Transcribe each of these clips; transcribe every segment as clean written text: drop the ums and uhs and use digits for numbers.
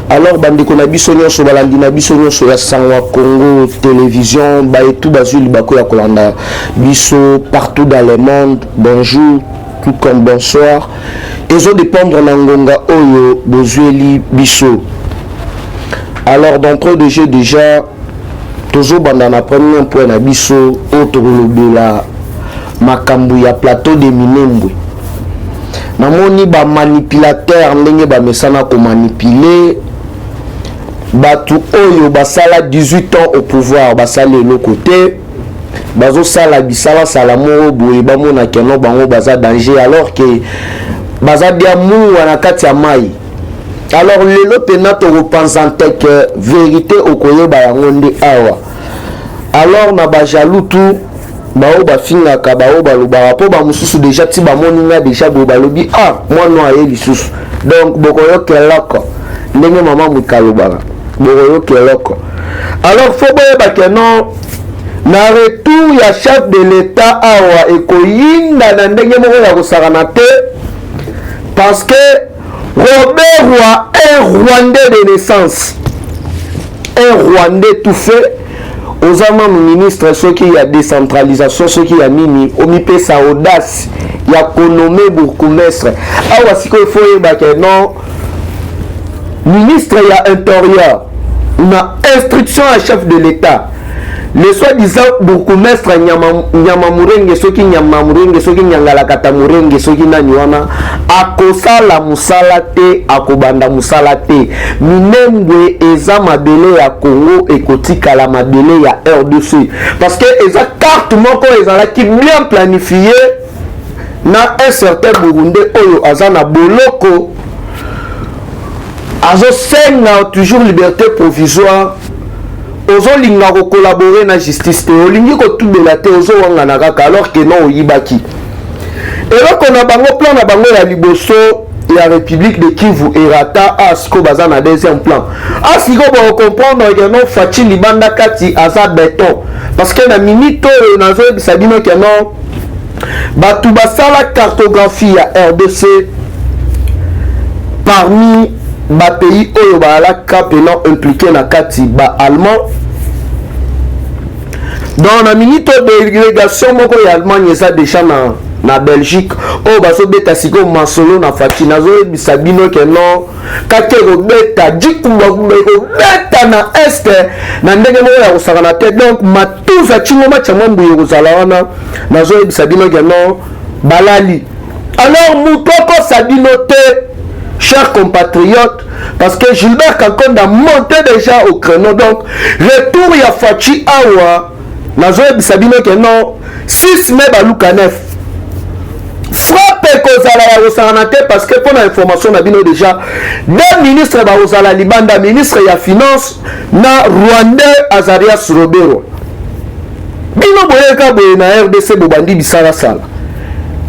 Alors bandeko na biso nyonso balandi na biso nyonso ya Sangwa Congo télévision ba et tout bazuli bako ya kolanda biso partout dans le monde. Bonjour tout comme bonsoir. Ezo dépendre na ngonga oyo bozueli biso. Alors d'entrée de jeu déjà tozo banda na premier point na biso otolobela makambu ya plateau de Minembwe. Namoni ba manipulateur ndenge ba mesana ko manipuler batu oyo basala 18 ans au pouvoir basala le côté bazo sala bisala salamo boye bamona keno bango baza danger alors que baza dia mu wana kati ya mai. Alors lelo pena to représenter que vérité okoyeba yango nde awa. Alors na ba jaloux tout bao ba finga ka bao ba lobara po ba mususu déjà ti ba moninga déjà bo ba lobi moi no aye lisusu donc bokoyo keloko ndenge mama mukalobara bokoyo keloko. Alors faut boyeba que non na retour ya chef de l'état awa ekoyinda na ndenge moko ya kosakana te parce que Robert Roy est Rwandais de naissance, un Rwandais tout fait. Aux amants ministres, ceux qui y a décentralisation, ceux qui y a mini, au mipé sa audace, il y a connommé bourgmestre. Ah, voici qu'il faut y avoir non. Ministre, il y a intérieur, on a instruction à chef de l'État. Les soi-disant bourgmestre, Nyamamurenge, ceux qui Nyamamurenge, ceux qui Nyangalakata Murenge, ceux qui Nanyuana, akosala musalate, akobanda musalate. Minembwe eza mabele ya Congo ekotika la mabele ya RDC. Parce que eza carte moko ezala qui bien planifié na un certain Burundais oyo azana boloko. Azo senga toujours liberté provisoire. Ozo linga ko collaborer na justice te olingi ko tubela te ozo wanga na kaka alors que non oyibaki. Et là qu'on a bango plan na bango ya liboso ya République de Kivu et Rata asko baza na deuxième plan. Asiko ba comprendre que non Fachi libanda kati aza béton parce que na minito nazo bisabino que non batu basala cartographie ya RDC parmi ba pays oyo ba la kapena impliqué na kati ba allemand. Dans la minute de délégation moko ya Allemagne ça déjà na Belgique o baso beta siko masolo na Fachi nazo bisabino que non kakero beta jikumba ko beta na est na ndenge moko ya kosakana te donc matuza chingoma cha mambo yo kozala wana nazo bisabino que non balali. Alors mutoko sabino te chers compatriotes, parce que Gilbert Kakonda monté déjà au créneau, donc retour ya Fachi awa nazoe bisabino que non 6 mai baluka 9 frappe kozala ya rosanate parce que pour l'information na bino déjà deux ministres ba ozala libanda ministre ya finance na Rwandais Azarias Robero bino boyeka boye na RDC bobandi bisala sala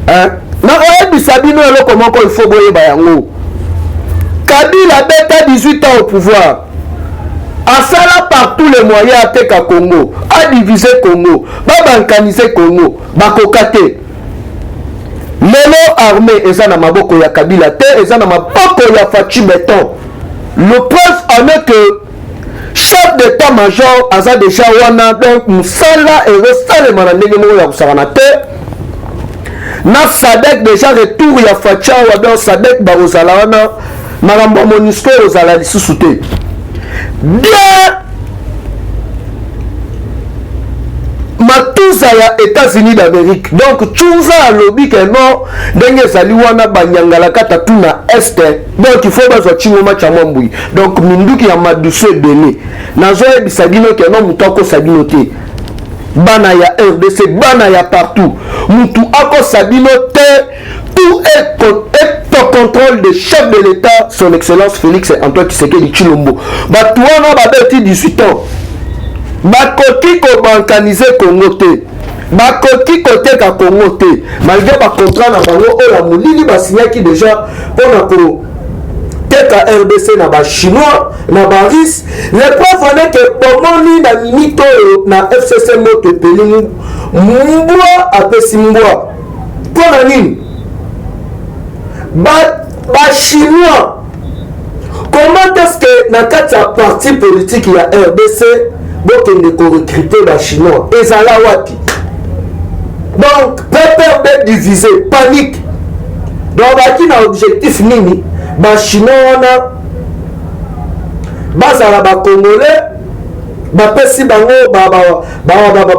hein na oye bisabino eloko moko il faut boyeba yango Kabila beta 18 ans au pouvoir. A sala par tous les moyens à Teka Congo, à diviser Congo, à bancaniser Congo, à kokate. Lelo armée eza na maboko ya Kabila te, eza na maboko ya Fachi Beton. Le preuve en est que chef d'état-major aza déjà wana donc musala et restale manandenge mo ya kusarana te. Na Sadek déjà retour ya Fachi wa donc Sadek barozala wana. Marambo Monisco aux alali sous-souté. Bien Matouza ya États-Unis d'Amérique. Donc Tchouza a lobby que non Denge Zaliwana Banyangala Kata Tuna Est. Donc il faut bazo Chingoma Chamambui. Donc Minduki ya Madousse Bele. Nazoe Bisabino que non Moutoko Sabino te. Bana ya RDC, bana ya partout. Moutou Ako Sabino te. Tout est au contrôle du chef de l'État, son excellence Félix Antoine Tshisekedi Tshilombo. Batouana babeti 18 ans. Bakoti ko bankaniser Congo te. Bakoti côté ka Congo te. Malgré ba contrat na bango o la molili ba signaki déjà pour na ko teka RDC na ba chinois na ba russe. Les preuves en est que pomoni na minito na FCC moto pelingu mbwa apesi mbwa. Pour na nini? Ba chinois comment est-ce que na kati ya parti politique ya RDC bokende korecruter bachinois ezala wapi? Donc PPRD divisé, panique. Donc baki na objectif nini? Bachinois wana bazala bakongolais bapesi bango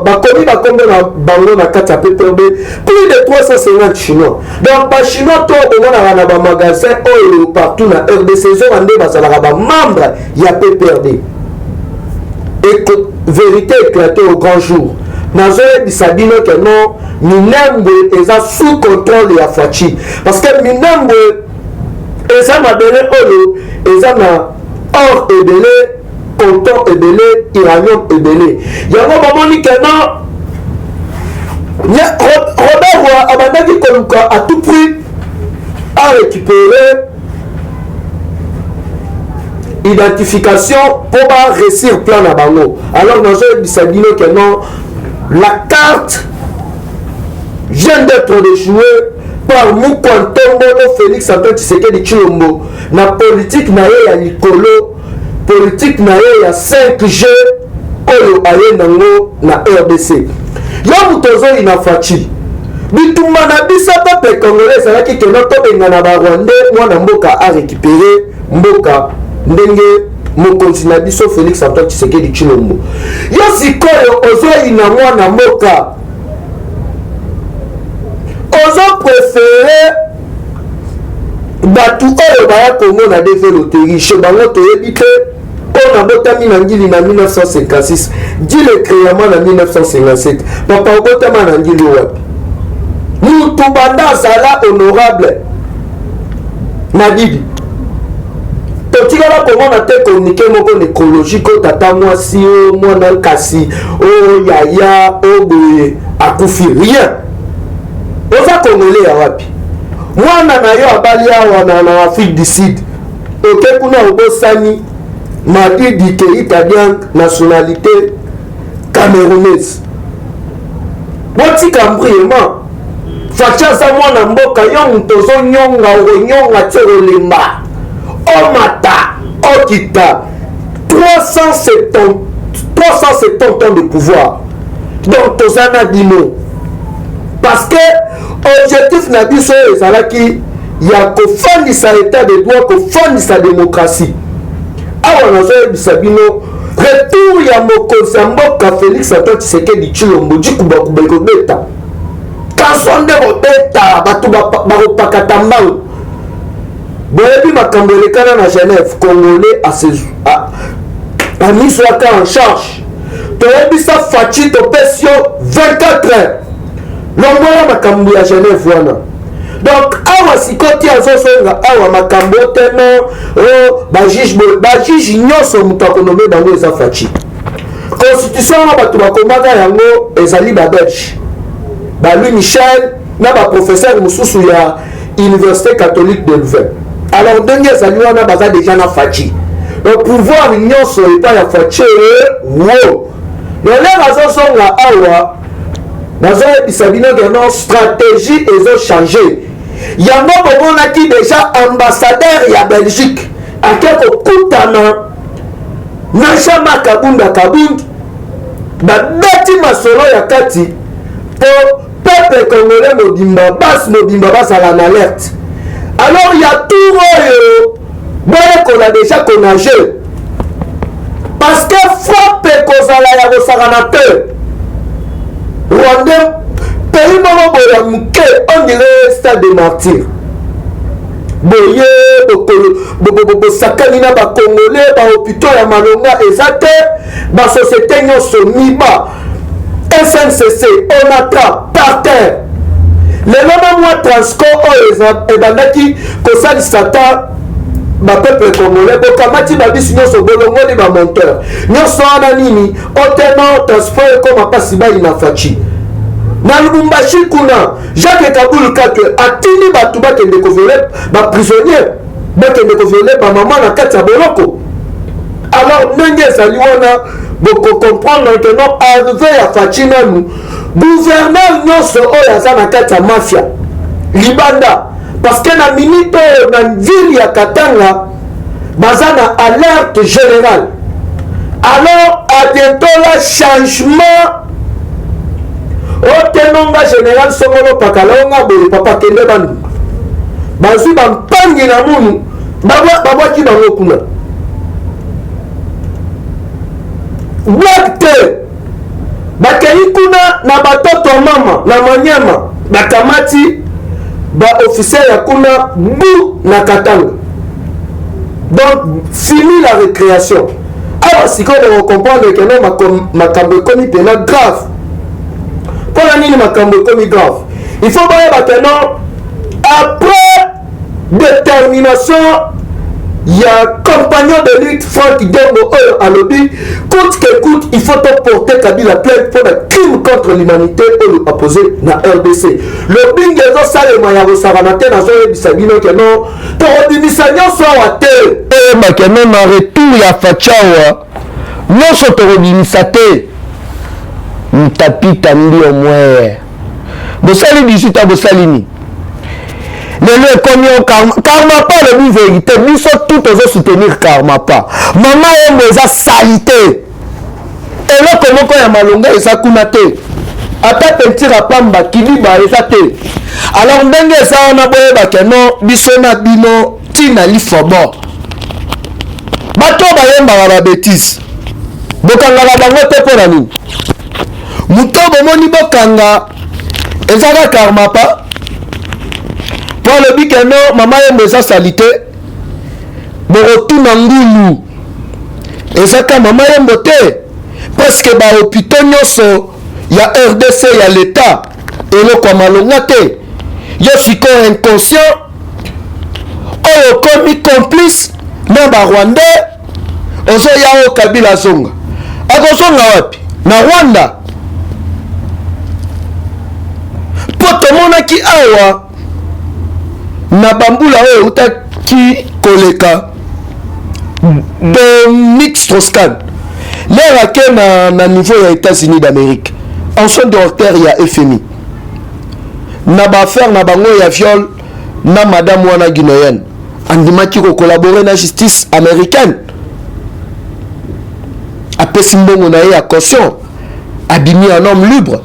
bakomi bakombe na bango na kati ya PPRD plus de 350 chinois. Donc bachinois to omonaka na bamagasin oyo partout na RDC ezonga nde bazalaka bamembre ya PPRD. Et vérité éclatée au grand jour. Nazoyebisa bino ke non Minembwe eza sous contrôle ya Fachi. Parce que Minembwe eza mabele oyo eza na or ebele, coton ebele, uranium ebele. Yango bamoni ke non Robert abandaki koluka à tout prix à récupérer identification pour pas réussir plan à bango. Alors nous avons dit que non, la carte vient d'être déjouée par Mukwantombo Félix Antoine Tshisekedi Tshilombo. La politique na ya Nikolo, politique na ya 5G oyo aye nango na RDC. Yo mutozo ina Fachi. Bitumba na bisa peuple congolais ezalaki ke no tobenga na ba Rwandais mwana mboka a récupérer mboka ndenge mokonzi na biso Félix Antoine Tshisekedi Tshilombo. Yo sikoyo ozoi na mwana mboka ozo préféré batu oyo baya Congo na développé chez bango toyebi te on a botami na ngili na 1956 dit le créement na 1957 papa botama na ngili wapi mutu banda zala honorable Madidi totikala komona te communiqué moko écologique tata mwasi o mwana kasi o yaya o boye akufi rien oza congolais ya wapi mwana na yo abali awa na Afrique du Sud oke kuna obosani Madidi ke italien nationalité camerounaise botika mbriement facha za mwana mboka yo mutozo nyonga onyonga tserolemba Omata, Okita, 370 ans de pouvoir. Donc, Tozana Dino. Parce que l'objectif n'a pas été il y a qu'au fond de sa état de droit, qu'au fond de sa démocratie. Alors, nous avons Sabino, retour ya Mokonzi Mboka Félix Antoine Tshisekedi Tshilombo, Djikuba Kubeko Beta. Kasonde Beta, Batu Pakatambango. Boyebi makambo elekana na Genève, Congolais a mis sur la en charge. Toyebi sa Fachi to pesio 24 heures. Longola makambo ya Genève wana. Donc awa sikoti azosonga awa makambo teno bajuge nyonso mutu akonome bango eza Fachi. Constitution na bato bakomaka yango ezali ba Belge. Ba Louis Michel na ba professeur mususu ya Université catholique de Louvain. Alors ndenge ezali wana baza déjà na Fachi. Le pouvoir nyonso epa ya Fachi wo. Lelo azosonga awa bazoyebisa bino ke non stratégie ezo changer. Yango bomonaki déjà ambassadeur ya Belgique ake kokutana na Jean-Marc Kabunda babeti masolo ya kati po peuple congolais mobimba basala na alerte. Alors il y a tout qu'on a déjà connagé parce que frappe kozala ya bosaganateur Rwandais pays moko boya muke on dirait stade de martyr boye bosakani na bakongolais bahôpitaux ya malonga eza te basociété nyonso miba SNCC onatra par terre lelo na mwa transco oyo ebandaki kosalisa ta bapeuple congolais bokamati babisi nyonso bolongoli bamonteur nyonso wana nini oteno transport ekoma mpasi bai na Fachi na Lubumbashi kuna Jacques Kabul Katwe atindi bato bakende koviole baprisonnier bakende koviole bamama na kati ya boloko. Alors ndenge ezali wana bokocomprendre que non arrivé ya Fachi nanu gouverneur nyonso oyo aza na kati ya mafia libanda parce que na minute oyo na ville ya Katanga baza na alerte générale. Alors à bientôt la changement otenonga général songolo pakalonga boye papa kende bandu bazwi bampangi na munu babwaki bango kuna wakte bakei kuna na batoto mama na manyama bakamati officier ya kuna bu na Katanga. Donc fini la récréation. Alors si on comprendre que non makambo komi pena grave. Pour la nini makambo komi grave. Il faut voir que non après détermination il y a compagnon de lutte Franck Dengo à lobby coûte que coûte il faut porter Kabila plainte pour le crime contre l'humanité opposé na RDC. Le bingezo salema ya rosavanate na zoe bisabino que non to dimisanya so waté et ma que même en retour ya fachawa non so to dimisate mtapita ndio mwe bosali disita bosalini le comme karma pas le vérité biso tout aux soutenir karma pas maman est eza salité et là comment ko ya malonga eza kuna te ata pentira pamba kiliba eza te alors ndenge eza na boye ba ke non biso na bino tina lifobo bato bayemba ba bêtise bokanga la bango te pona nini muto bomoni bokanga eza ka karma pas pour le but que non maman aime sa salité bon retour na ngulu et ça quand maman aime beauté parce que ba hôpital nyoso ya RDC ya l'état et le comme malongate yo siko inconscient oh comme complice na ba Rwanda ozo ya o Kabila zonga akosonga wapi na Rwanda poto monaki awa na bambula oyo utaki koleka Dominique Strauss-Kahn l'air ake na niveau ya États-Unis d'Amérique ancien directeur ya FMI na baaffaire na bango ya viol na madame wana guinéenne andimaki kokolaborer na justice américaine apesi mbongo na ye ya caution abimi un homme libre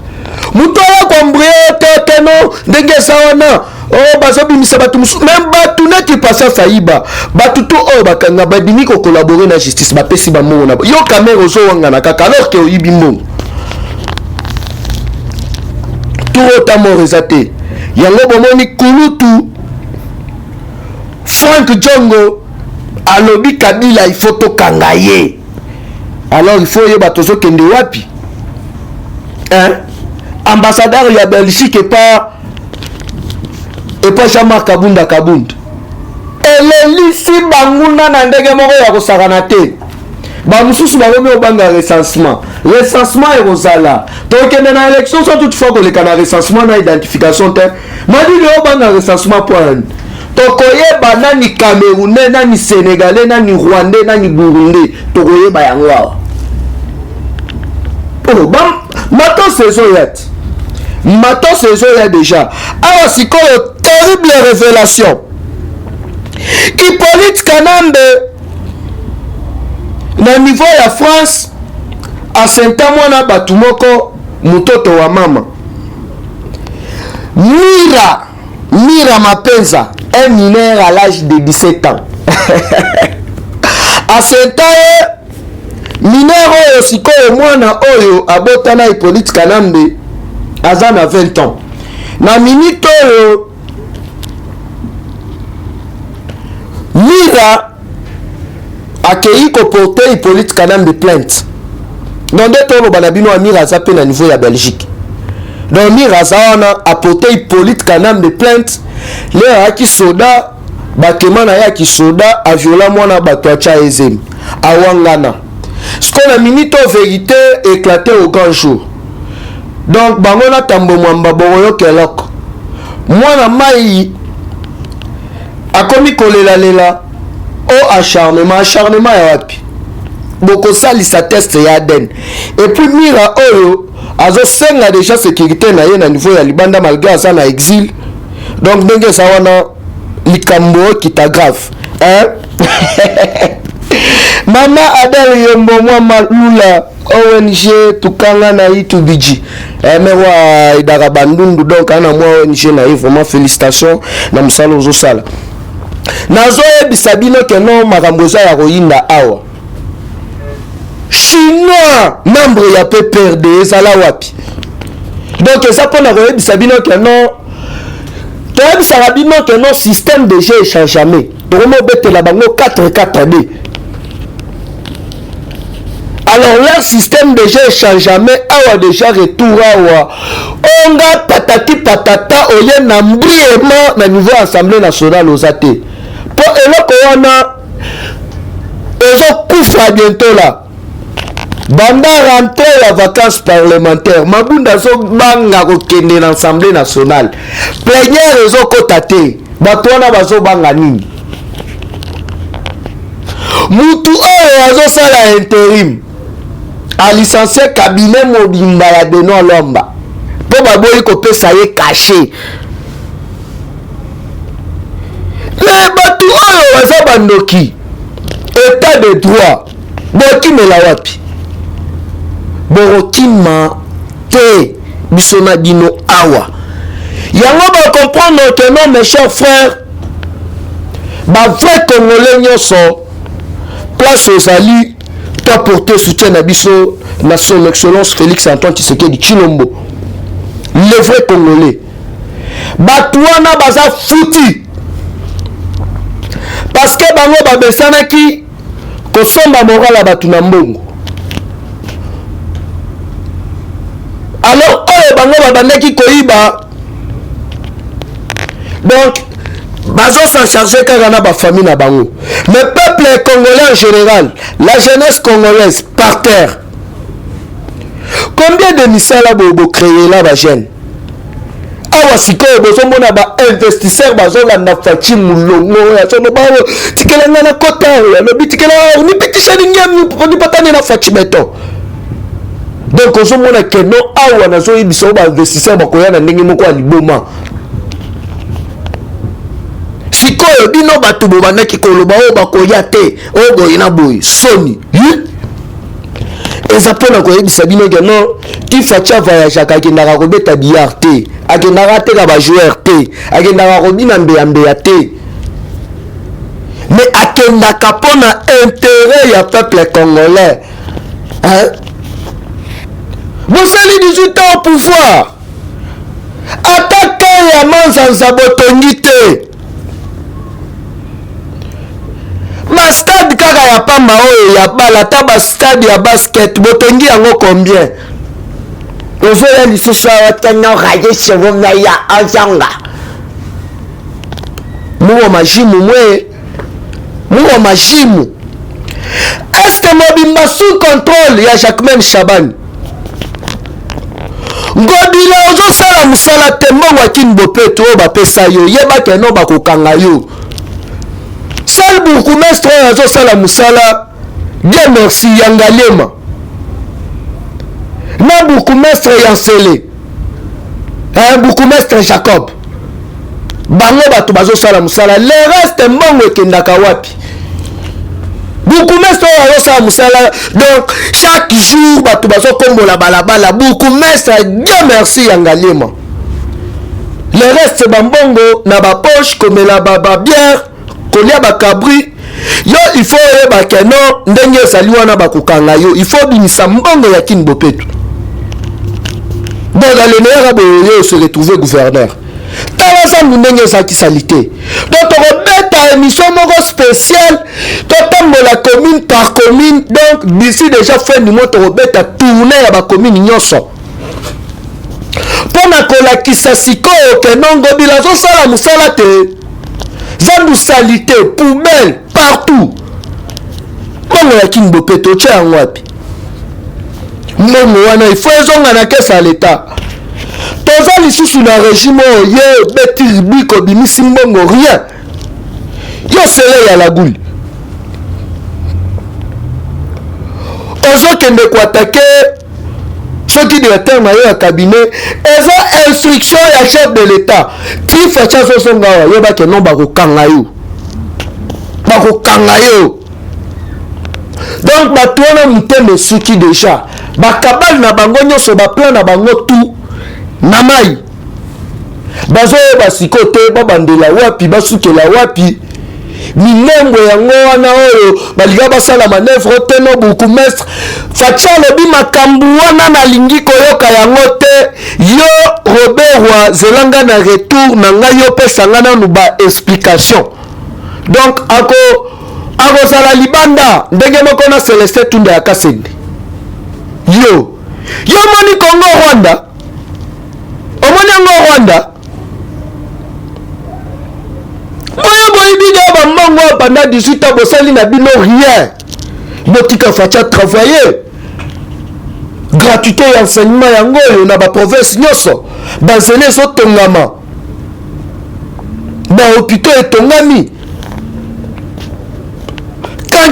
mutu aya kombrie teteno ndenge eza wana oh bazobimisa bato musu même bato neti pasa sayiba bato to oyo bakanga badimi kokolaborer na justice bapesi bambongo na yo kamera ozowangana kaka alors ke oyibi mbongo turota mort eza te yango bomoni kulutu Frank Jongo alobi Kabila il faut tokanga ye alors il faut yeba tozokende wapi hein ambassadeur ya Belgique et pas Jean-Marc Kabunda elelisi banguna na ndenge moko ya kosakana te bamususu bakomi obanga recensement ekozala tokende na élection so toutefois koleka na recensement na identification te madili obanga recensement point tokoyeba nani Camerounais nani Sénégalais nani Rwandais nani Burundais tokoyeba yango awa matos ezo ya déjà awa sikoyo terrible révélation Hippolyte Kanambe na niveau ya France asenta mwana batu moko mutoto wa mama Mira Mapenza un mineur à l'âge de 17 ans asenta ye mineur oyo sikoyo mwana oyo abotana Hippolyte Kanambe aza na 20 ans na minute oyo Mira akei koporte Hippolyte Kanambe plainte donc nde toloba na bino Mira aza mpe na niveau ya Belgique donc Mira aza wana aporte Hippolyte Kanambe plainte le ayaki soda bakema na ye aki soda aviola mwana bato atya ezemi awangana siko na minute o vérité éclaté au grand jour donc bango na tambo mwamba boyoka eloko mwana mai akomi kolela o acharnement ya wapi bokosalisa test ya ADN et puis Mira oyo azosenga déjà sécurité na ye na niveau ya libanda malgré aza na exil donc ndenge eza wana likambo kita grave hein Mama Adel Yombo Malula ONG Tukanga na Itubiji. Mewa idara bandundu donc ana moi ONG na vraiment félicitations na musalo zo sala. Nazo ebisabino ke no makamboza ya royinda awa. Chinois membre ya PPRD sala wapi. Donc ça pour na ebisabino ke no to ebisabino ke no système de jeu change jamais. To mo betela bango 4-4-2. Alors leur système de jeu change jamais. Awa déjà retour awa. Onga patati patata oye na mbriema na niveau assemblée nationale aux athées. Pour eloko wana ezo kufa bientôt là. Banda rentrée la vacances parlementaires. Mabunda zo banga ko kende na assemblée nationale. Plénière ezo kotate. Bato wana bazo banga nini? Mutu oyo azo sala intérim. A licencié cabinet mobimba ya Benoît Lomba. Po baboyi ko pesa ye caché. Mais batu oyo waza bandoki. État de droit. Boki mela wapi. Borokima te bisona dino awa. Yango ba comprendre que non mes chers frères. Ba vrai congolais nyoso place aux alliés. Toi porter soutien à Bisso, na son excellence Félix Antoine Tshisekedi Tshilombo. Le vrai Congolais. Batouana baza fouti. Parce que bango babesana ki kosomba moral à batu na mbongo. Alors oyo bango babandaki koyiba. Donc bazo s'en charger kaka na ba famille na bango. Mais peuple congolais en général, la jeunesse congolaise par terre. Combien de misala bobo créer là ba jeune? Awa sikoyo bozo mona ba investisseur bazo la na fachi mulongo ya sono bawo tikela na kota ya lobi tikela ni pitisha ni ngam ni patane na fachi beton. Donc ozo mona que non awa na zo ibiso ba investisseur bakoya na ndenge moko aliboma. Sikoyo bino batu bobandaki koloba o bakoya te o boye na boye soni eza pona koyebisa bino ke non ti facha voyage akendaka kobeta billard te akendaka teka bajoueur te akendaka kobina mbeya te mais akendaka mpona intérêt ya peuple congolais bosali 18 ans au pouvoir ataka ya manzanza botongi te ma stade kaka ya pamba oyo ya bala ta ba stade ya basket botongi yango combien ozoya lisusu awa tena raye chevaux na ya azanga muwo majimu mwe muwo majimu est mobimba sous contrôle ya Jacquemaine Chabani ngobila ozosala musala te mbongo akini bopeto oyo bapesa yo yebake no bakokanga yo sal bourgmestre oyo azosala musala bien merci yangalema na bourgmestre yansele bourgmestre Jacob bango bato bazosala musala le reste mbongo ekendaka wapi bourgmestre oyo azosala musala donc chaque jour bato bazokombola balabala bourgmestre bien merci yangalema le reste bambongo na bapoche komela babière kolia bakabri yo il faut yeba keno ndenge ezali wana bakokanga yo il faut bimisa mbongo ya kini bopetu donc aleneyaka boyo se retrouver gouverneur tala sangu ndenge ezalaki salite donc tokobeta émission moko spéciale totambola commune par commune donc d'ici déjà fin du mois tokobeta tournée ya bacommune nyonso mpona kolakisa sikoyo keno ngobila azosala musala te zandu salité, poubelle, partout. Bongo ya King Bopeto, tche yango wapi. Mbongo wana, il faut ezonga na kesa l'État. Toza lisusu na régime oye, beti ribiko, bimisi mbongo, rien. Yo sele ya la goule. Ozo kende kwa attaquer, soki directeur na yo ya cabinet, eza instruction ya chef de l'État. Ti facha so songa wa, yo ba ke non ba ko kanga yo. bakokanga yo. Donc bato wana muteme suki déjà bakabali na bango nyonso baplan na bango tout na mai bazoyeba sikote babandela wapi basukela wapi milembo yango wana oyo balinga basala manevre te no bourgmestre Fachi alobi makambo wana nalingi koyoka yango te yo Robert wa zelanga na retour na ngai yo pesa nga nanu ba explication. Donc akozala libanda ndenge moko na Celestin Tunda ya Kasende yo moni Congo Rwanda omoni yango Rwanda oyo boyibide bamango pendant 18 ans bosali na bino rien botika Fachi travailler gratuité ya enseignement yango oyo na baprovince nyonso banzele ezotongama bahôpitaux etongami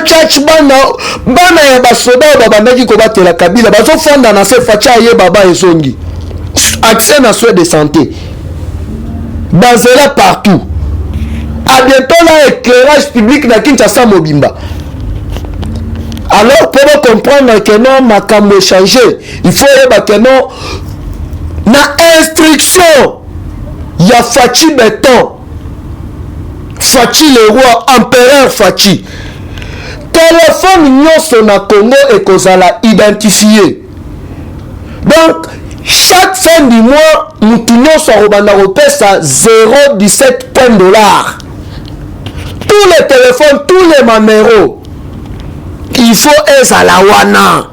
church bana ya basoda oyo babandaki kobatela Kabila bazofanda na se Fachi ayeba ba ezongi accès na soins de santé banzela partout. À bientôt là éclairage public na Kinshasa mobimba. Alors pour comprendre que non makambo changer, il faut que non na instruction ya Fachi Béton, Fachi le roi, empereur Fachi. Téléphone nyonso na Congo et kozala identifié. Donc chaque fin du mois mutu nyonso robanda repesa 0,17 $. Tous les téléphones, tous les numéros, il faut ezala wana.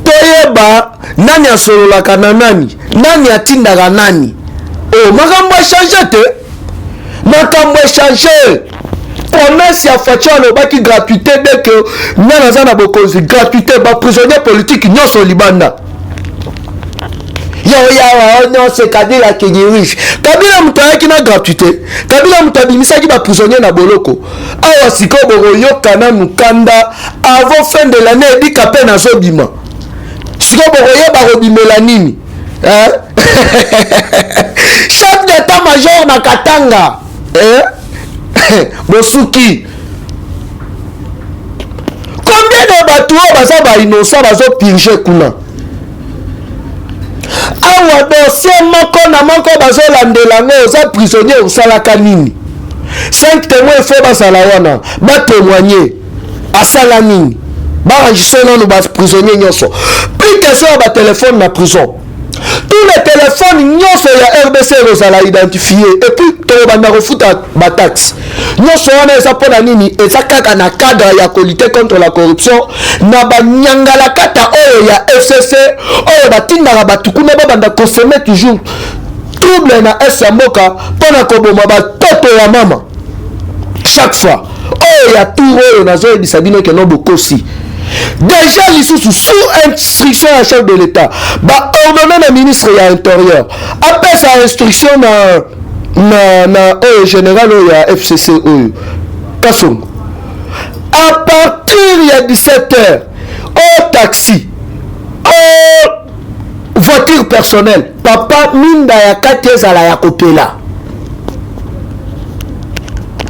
Toyeba nani asololaka na nani, nani atindaka nani. Oh, makambo changer te. Makambo changer. Promesse ya Fachi alobaki gratuité dès que nana za na bokonzi gratuité ba prisonnier politique nyonso libanda. Non, c'est Kabila qui est riche. Kabila mutayaki na gratuité. Kabila mutabimisaki ba prisonnier na boloko. Awa siko boro yokana mukanda avant fin de l'année dit kapé na zobima. Siko boro yeba robimela nini? Hein? Chef d'état-major na Katanga. Hein? Bosuki. Combien de bateaux baza ba innocent bazo purger kuna? Awa dossier moko na moko bazolandela ngo oza prisonnier osalaka nini 5 témoins faut basala wana ba témoigner asala nini ba enregistrer non ba prisonnier nyonso plus que ça ba téléphone na prison tous les téléphones nyonso ya RDC osala identifié et puis to banda refuta ba taxe nyonso wana eza pona nini eza kaka na cadre ya lutter contre la corruption na ba nyangala kata oyo ya FCC oyo batindaka batukuna babanda consommer toujours trouble na esa mboka pona koboma batoto ya mama chaque fois oyo ya tour oyo nazoyebisa bino ke no bokosi déjà lisusu sous instruction ya chef de l'état ba ordonné na ministre ya intérieur après sa instruction na général ya FCC oyo Kasongo à partir ya 17h au taxi au voiture personnelle papa minda ya kati ezala ya kopela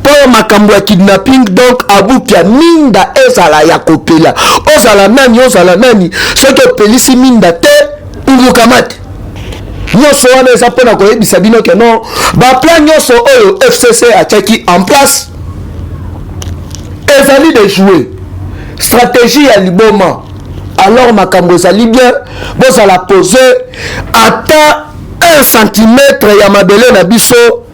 pour makambo ya kidnapping donc abukia minda ezala ya kopela ozala nani soki opelisi minda te ungukamate nyonso wana eza mpona koyebisa bino ke non baplan nyonso oyo FCC atiaki en place ezali de jouer stratégie ya liboma. Alors makambo ezali bien bozala poser ata 1 centimètre ya mabele na biso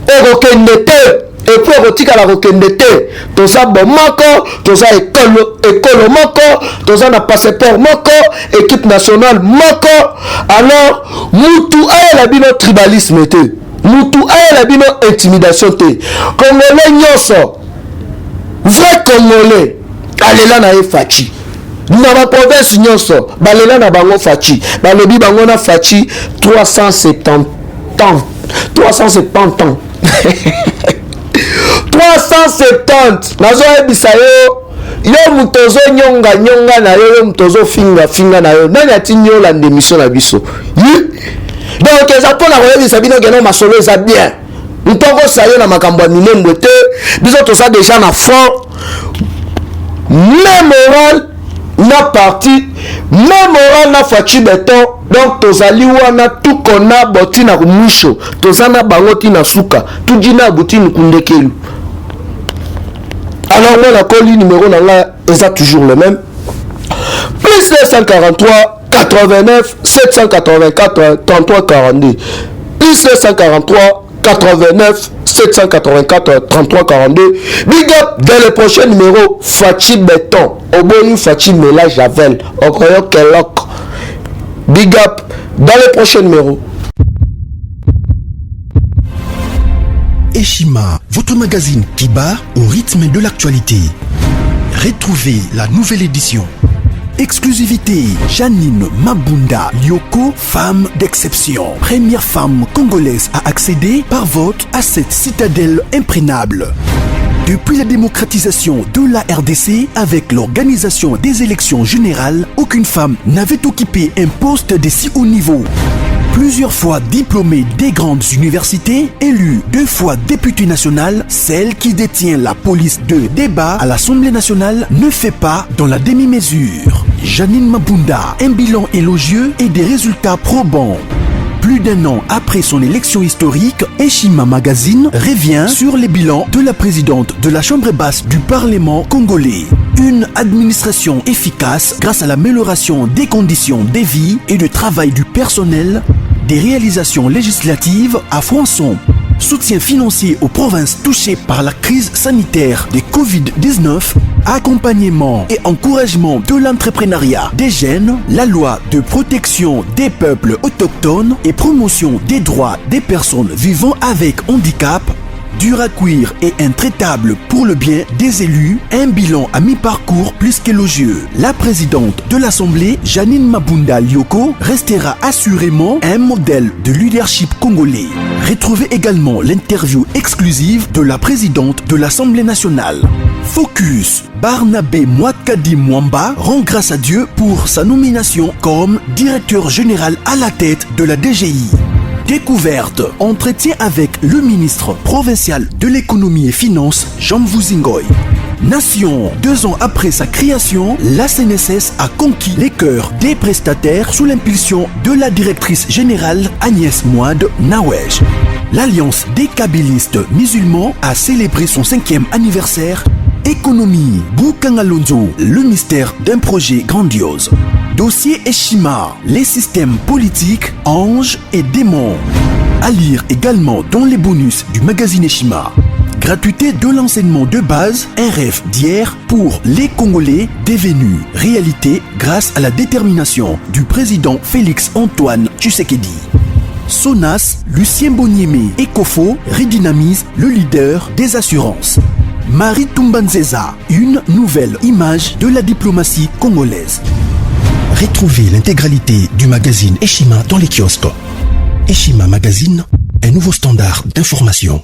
ekokende te et puis okotika la kokende te toza bomoko toza ekolo moko toza na passeport moko équipe nationale moko. Alors mutu ayela bino tribalisme te mutu ayela bino intimidation te congolais nyonso vrai congolais alela na ye Fachi na ba province nyonso balela na bango Fachi balobi bango na Fachi 370 ans 370 nazoyebisa yo mutozo nyonga na yo mutozo finga na yo nani atini yo lande mission na biso donc eza mpona koyebisa bino ke no masolo eza bien ntoko sayo na makambo ya milembo te biso toza déjà na front même moral na parti même moral na Fachi Beton donc tozali wana tout kona boti na mwisho toza na bango tina suka tujina butini kundekelu. Alors moi la colis numéro na nga est toujours le même plus 243 89 784 33 42 plus 243 89 784 33 42. Big up dans le prochain numéro Fachi Beton Oboni Fachi Mela Javel Okoyo Kelok. Big up dans le prochain numéro. Eshima, votre magazine qui bat au rythme de l'actualité. Retrouvez la nouvelle édition. Exclusivité, Janine Mabunda Lyoko, femme d'exception. Première femme congolaise à accéder par vote à cette citadelle imprégnable. Depuis la démocratisation de la RDC, avec l'organisation des élections générales, aucune femme n'avait occupé un poste de si haut niveau. Plusieurs fois diplômée des grandes universités, élue 2 fois députée nationale, celle qui détient la police de débat à l'Assemblée nationale ne fait pas dans la demi-mesure. Janine Mabunda, un bilan élogieux et des résultats probants. Plus d'1 an après son élection historique, Eshima Magazine revient sur les bilans de la présidente de la Chambre basse du Parlement congolais. Une administration efficace grâce à l'amélioration des conditions de vie et de travail du personnel, des réalisations législatives à foison, soutien financier aux provinces touchées par la crise sanitaire de Covid-19, accompagnement et encouragement de l'entrepreneuriat des jeunes, la loi de protection des peuples autochtones et promotion des droits des personnes vivant avec handicap, dur à cuire et intraitable pour le bien des élus, un bilan à mi-parcours plus qu'élogieux. La présidente de l'Assemblée, Janine Mabunda Lyoko, restera assurément un modèle de leadership congolais. Retrouvez également l'interview exclusive de la présidente de l'Assemblée nationale. Focus, Barnabé Mwakadi Mwamba rend grâce à Dieu pour sa nomination comme directeur général à la tête de la DGI. Découverte, entretien avec le ministre provincial de l'économie et finances, Jean Vuzingoy. Nation, 2 ans après sa création, la CNSS a conquis les cœurs des prestataires sous l'impulsion de la directrice générale Agnès Mouad Nawej. L'Alliance des kabylistes musulmans a célébré son 5e anniversaire. Économie, Boukangalonzo, le mystère d'un projet grandiose. Dossier Eshima, les systèmes politiques, anges et démons. À lire également dans les bonus du magazine Eshima. Gratuité de l'enseignement de base, un rêve d'hier pour les Congolais devenu réalité grâce à la détermination du président Félix Antoine Tshisekedi. Sonas, Lucien Boniemé et Kofo redynamise le leader des assurances. Marie Tumbanzeza, une nouvelle image de la diplomatie congolaise. Retrouvez l'intégralité du magazine Eshima dans les kiosques. Eshima Magazine, un nouveau standard d'information.